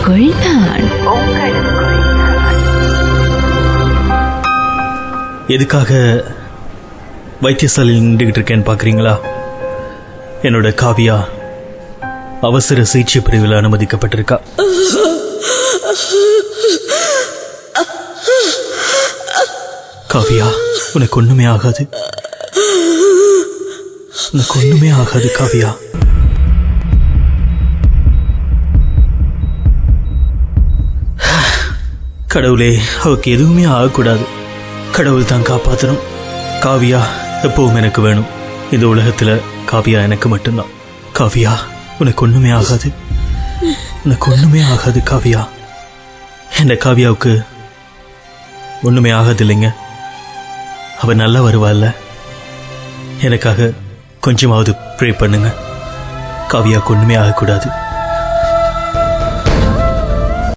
உங்களுக்குள் நான். எதுக்காக வைத்தியசாலையில் நின்றுகிட்டு இருக்கேன்னு பாக்குறீங்களா? என்னோட காவியா அவசர சிகிச்சை பிரிவில் அனுமதிக்கப்பட்டிருக்கா. காவியா, உனக்கு ஒண்ணுமே ஆகாது. உனக்கு ஒண்ணுமே ஆகாது காவியா. கடவுளே, அவருக்கு எதுவுமே ஆகக்கூடாது. கடவுள் தான் காப்பாற்றணும். காவியா எப்பவும் எனக்கு வேணும். இந்த உலகத்துல காவியா எனக்கு மட்டும்தான். காவியா, உனக்கு ஒண்ணுமே ஆகாது. உனக்கு ஒண்ணுமே ஆகாது காவியா. இந்த காவியாவுக்கு ஒண்ணுமே ஆகாது இல்லைங்க. அவ நல்லா வருவாள்ல. எனக்காக கொஞ்சமாவது ப்ரே பண்ணுங்க. காவியாவுக்கு ஒண்ணுமே ஆகக்கூடாது.